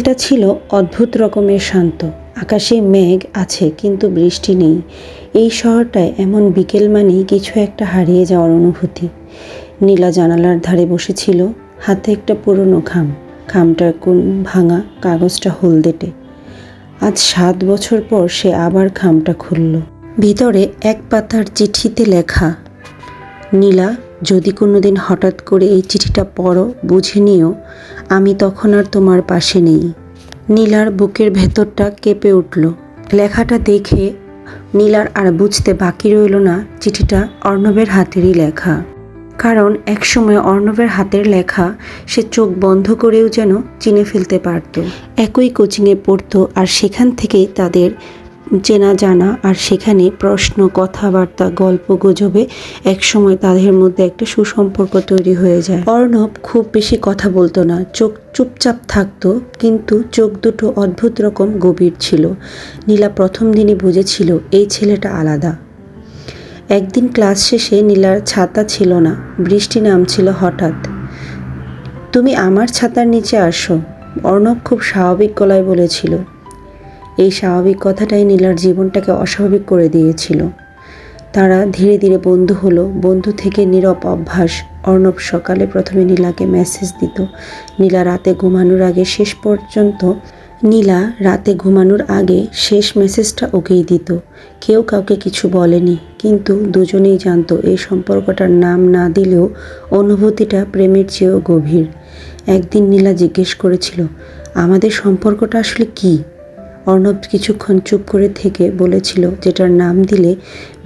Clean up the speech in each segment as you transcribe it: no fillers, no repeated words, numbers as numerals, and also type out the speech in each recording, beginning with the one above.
এটা ছিল অদ্ভুত রকমের শান্ত। আকাশে মেঘ আছে কিন্তু বৃষ্টি নেই। এই শহরটায় এমন বিকেল মানেই কিছু একটা হারিয়ে যাওয়ার অনুভূতি। নীলা জানালার ধারে বসেছিল, হাতে একটা পুরনো খামটার কোণ ভাঙা, কাগজটা হলদেটে। আজ 7 বছর পর সে আবার খামটা খুলল। ভিতরে এক পাতার চিঠিতে লেখা, নীলা, যদি কোনোদিন হঠাৎ করে এই চিঠিটা পড়ো, বুঝে নিও আমি তখন আর তোমার পাশে নেই। নীলার বুকের ভেতরটা কেঁপে উঠল। লেখাটা দেখে নীলার আর বুঝতে বাকি রইল না চিঠিটা অর্ণবের হাতেরই লেখা। কারণ একসময় অর্ণবের হাতের লেখা সে চোখ বন্ধ করেও যেন চিনে ফেলতে পারত। একই কোচিংয়ে পড়তো আর সেখান থেকেই তাদের চেনা জানা, আর সেখানে প্রশ্ন, কথাবার্তা, গল্প গুজবে একসময় তাদের মধ্যে একটা সুসম্পর্ক তৈরি হয়ে যায়। অর্ণব খুব বেশি কথা বলতো না, চোখ চুপচাপ থাকতো, কিন্তু চোখ দুটো অদ্ভুত রকম গভীর ছিল। নীলা প্রথম দিনই বুঝেছিল এই ছেলেটা আলাদা। একদিন ক্লাস শেষে নীলার ছাতা ছিল না, বৃষ্টি নামছিল হঠাৎ। তুমি আমার ছাতার নিচে আসো, অর্ণব খুব স্বাভাবিক গলায় বলেছিল। এই স্বাভাবিক কথাটাই নীলার জীবনটাকে অস্বাভাবিক করে দিয়েছিল। তারা ধীরে ধীরে বন্ধু হলো। বন্ধু থেকে নীরব অভ্যাস। অর্ণব সকালে প্রথমে নীলাকে মেসেজ দিত, নীলা রাতে ঘুমানোর আগে শেষ মেসেজটা ওকেই দিত। কেউ কাউকে কিছু বলেনি, কিন্তু দুজনেই জানতো এই সম্পর্কটার নাম না দিলেও অনুভূতিটা প্রেমের চেয়েও গভীর। একদিন নীলা জিজ্ঞেস করেছিল, আমাদের সম্পর্কটা আসলে কী? অর্ণব কিছুক্ষণ চুপ করে থেকে বলেছিল, যেটার নাম দিলে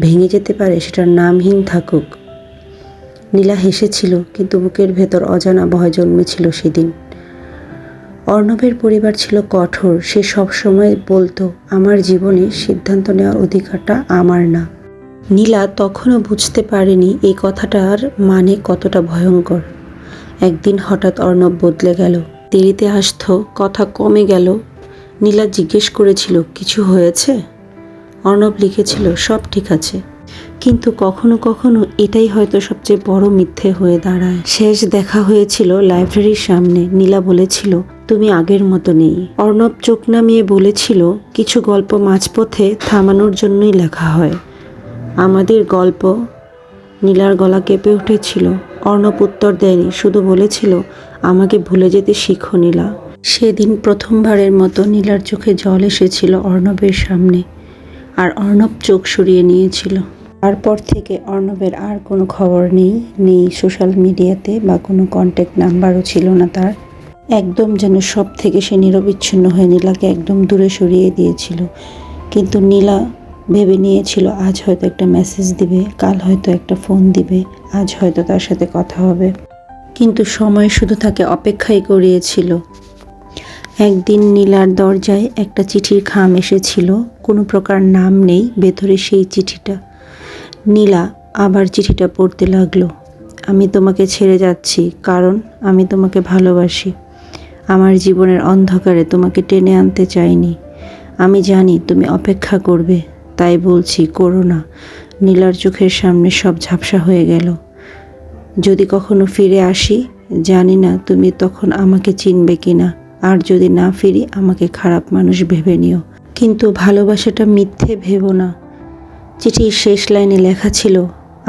ভেঙে যেতে পারে সেটার নামহীন থাকুক। নীলা হেসেছিল, কিন্তু বুকের ভেতর অজানা ভয় জন্মেছিল সেদিন। অর্ণবের পরিবার ছিল কঠোর। সে সবসময় বলতো, আমার জীবনে সিদ্ধান্ত নেওয়ার অধিকারটা আমার না। নীলা তখনও বুঝতে পারেনি এই কথাটার মানে কতটা ভয়ঙ্কর। একদিন হঠাৎ অর্ণব বদলে গেল, দেরিতে আসতো, কথা কমে গেল। নীলা জিজ্ঞেস করেছিল, কিছু হয়েছে? অর্ণব লিখেছিল, সব ঠিক আছে। কিন্তু কখনো কখনো এটাই হয়তো সবচেয়ে বড় মিথ্যে হয়ে দাঁড়ায়। শেষ দেখা হয়েছিল লাইব্রেরির সামনে। নীলা বলেছিল, তুমি আগের মতো নেই। অর্ণব চোখ নামিয়ে বলেছিল, কিছু গল্প মাঝপথে থামানোর জন্যই লেখা হয়। আমাদের গল্প। নীলার গলা কেঁপে উঠেছিল। অর্ণব উত্তর দেয়নি, শুধু বলেছিল, আমাকে ভুলে যেতে শিখো নীলা। সেদিন প্রথমবারের মতো নীলার চোখে জল এসেছিল অর্ণবের সামনে, আর অর্ণব চোখ সরিয়ে নিয়েছিল। তারপর থেকে অর্ণবের আর কোনো খবর নেই সোশ্যাল মিডিয়াতে, বা কোনো কন্ট্যাক্ট নাম্বারও ছিল না তার। একদম যেন সব থেকে সে নিরবিচ্ছিন্ন হয়ে নীলাকে একদম দূরে সরিয়ে দিয়েছিল। কিন্তু নীলা ভেবে নিয়েছিল, আজ হয়তো একটা মেসেজ দিবে, কাল হয়তো একটা ফোন দিবে, আজ হয়তো তার সাথে কথা হবে। কিন্তু সময় শুধু তাকে অপেক্ষাই করিয়েছিল। একদিন নীলার দরজায় একটা চিঠির খাম এসেছিল, কোনো প্রকার নাম নেই ভেতরে সেই চিঠিটা। নীলা আবার চিঠিটা পড়তে লাগলো। আমি তোমাকে ছেড়ে যাচ্ছি, কারণ আমি তোমাকে ভালোবাসি। আমার জীবনের অন্ধকারে তোমাকে টেনে আনতে চাইনি। আমি জানি তুমি অপেক্ষা করবে, তাই বলছি, করো না। নীলার চোখের সামনে সব ঝাপসা হয়ে গেল। যদি কখনো ফিরে আসি, জানি না তুমি তখন আমাকে চিনবে কিনা, আর যদি না ফিরি আমাকে খারাপ মানুষ ভেবে নিও, কিন্তু ভালোবাসাটা মিথ্যে ভেবো না। চিঠির শেষ লাইনে লেখা ছিল,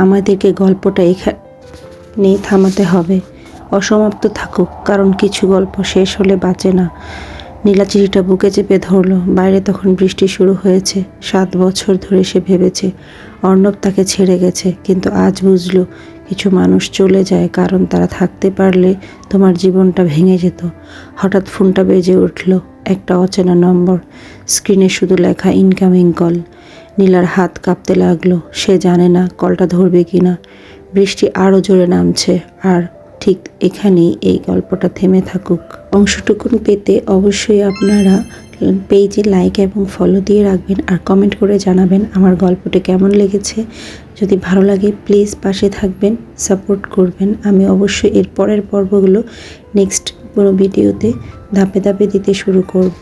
আমাদেরকে গল্পটা এখানে থামাতে হবে, অসমাপ্ত থাকুক, কারণ কিছু গল্প শেষ হলে বাঁচে না। নীলা চিঠিটা বুকে চেপে ধরলো। বাইরে তখন বৃষ্টি শুরু হয়েছে। 7 বছর ধরে সে ভেবেছে অর্ণব তাকে ছেড়ে গেছে, কিন্তু আজ বুঝলো কিছু মানুষ চলে যায় কারণ তারা থাকতে পারলে তোমার জীবনটা ভেঙে যেত। হঠাৎ ফোনটা বেজে উঠল, একটা অচেনা নম্বর। স্ক্রিনে শুধু লেখা, ইনকামিং কল। নীলার হাত কাঁপতে লাগলো। সে জানে না কলটা ধরবে কিনা। বৃষ্টি আরও জোরে নামছে, আর ঠিক এখানেই এই গল্পটা থেমে থাকুক। অংশটুকুন পেতে অবশ্যই আপনারা পেজে লাইক এবং ফলো দিয়ে রাখবেন, আর কমেন্ট করে জানাবেন আমার গল্পটি কেমন লেগেছে। যদি ভালো লাগে প্লিজ পাশে থাকবেন, সাপোর্ট করবেন। আমি অবশ্যই এর পরের পর্বগুলো নেক্সট কোনো ভিডিওতে ধাপে ধাপে দিতে শুরু করব।